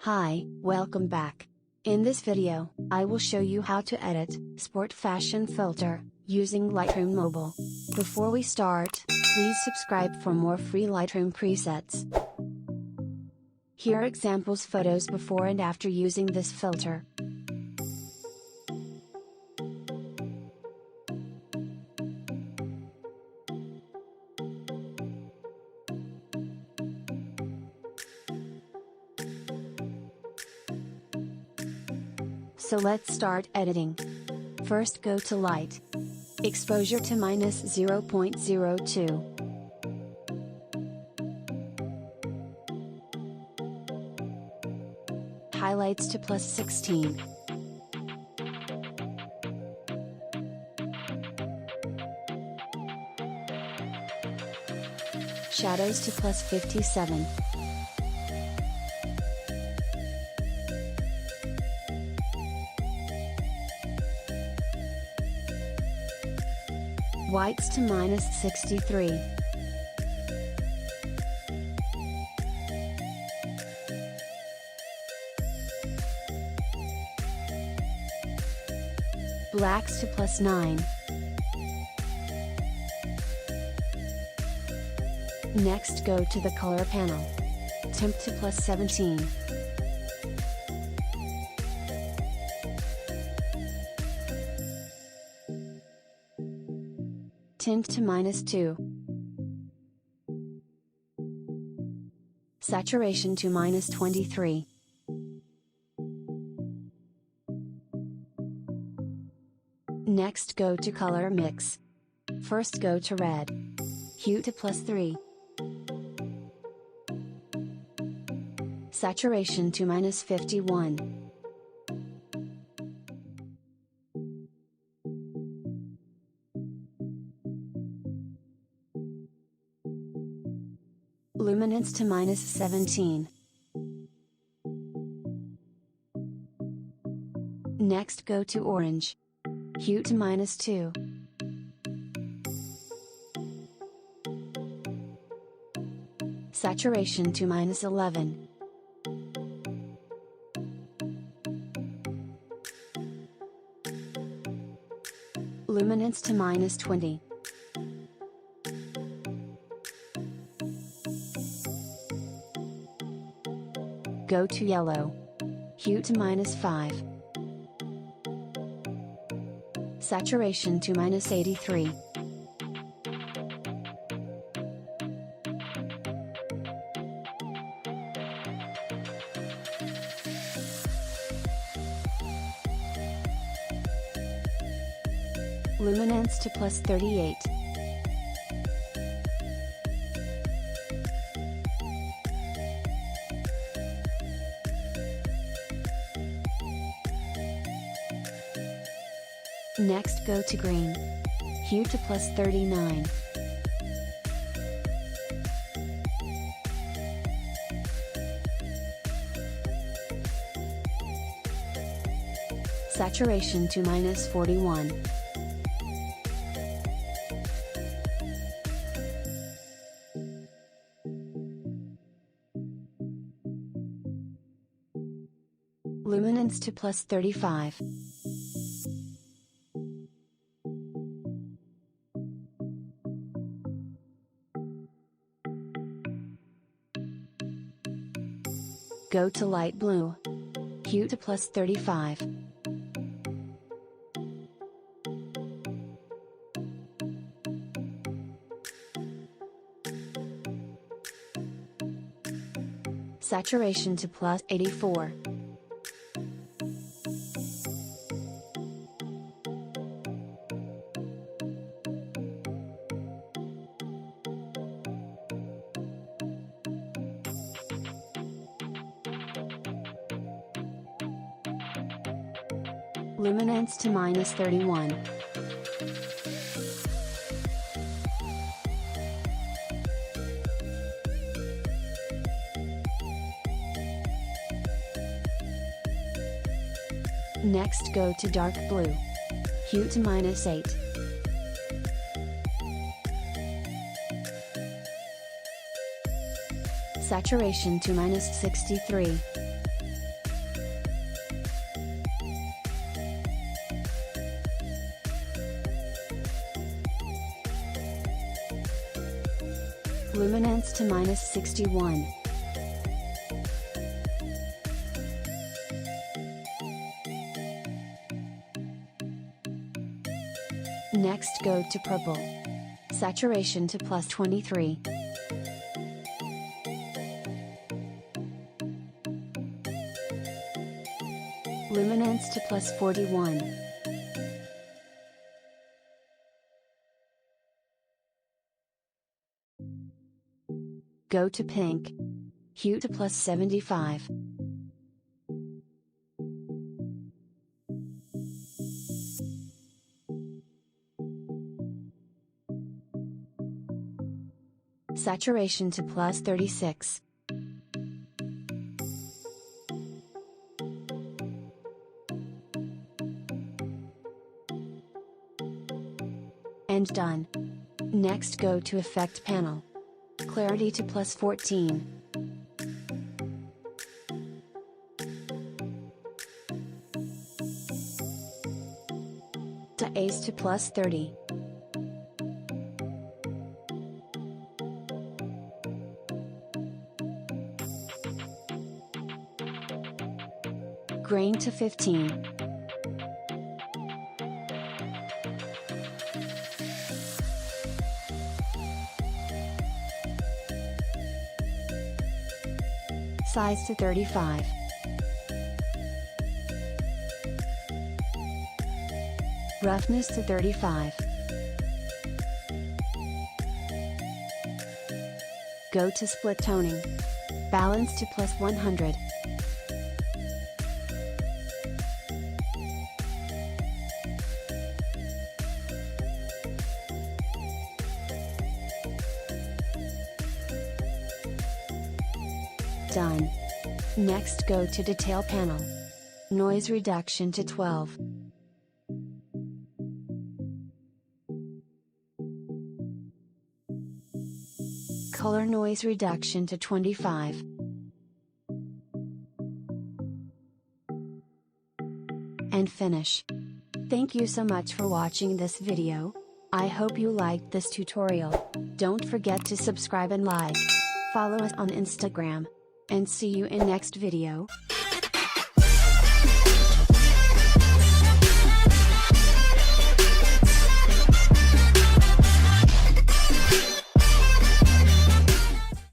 Hi, welcome back. In this video, I will show you how to edit Sport Fashion filter using Lightroom Mobile. Before we start, please subscribe for more free Lightroom presets. Here are examples photos before and after using this filter. So let's start editing. First go to Light. Exposure to -0.02. Highlights to +16. Shadows to +57. Whites to -63. Blacks to +9. Next go to the color panel. Temp to +17. Tint to -2. Saturation to -23. Next go to color mix. First go to red. Hue to +3. Saturation to -51. Luminance to -17. Next go to orange. Hue to -2. Saturation to -11. Luminance to -20. Go to yellow. Hue to -5. Saturation to -83. Luminance to +38. Next go to green. Hue to +39. Saturation to -41. Luminance to +35. Go to light blue. Hue to +35. Saturation to +84. Luminance to -31. Next go to dark blue. Hue to -8. Saturation to -63. Luminance to -61. Next go to purple. Saturation to +23. Luminance to +41. Go to pink. Hue to +75. Saturation to +36. And done. Next go to Effect panel. Clarity to +14. To Ace to +30. Grain to 15. Size to 35. Roughness to 35. Go to split toning. Balance to +100. Done. Next go to Detail panel. Noise reduction to 12. Color noise reduction to 25. And finish. Thank you so much for watching this video. I hope you liked this tutorial. Don't forget to subscribe and like. Follow us on Instagram. And see you in next video.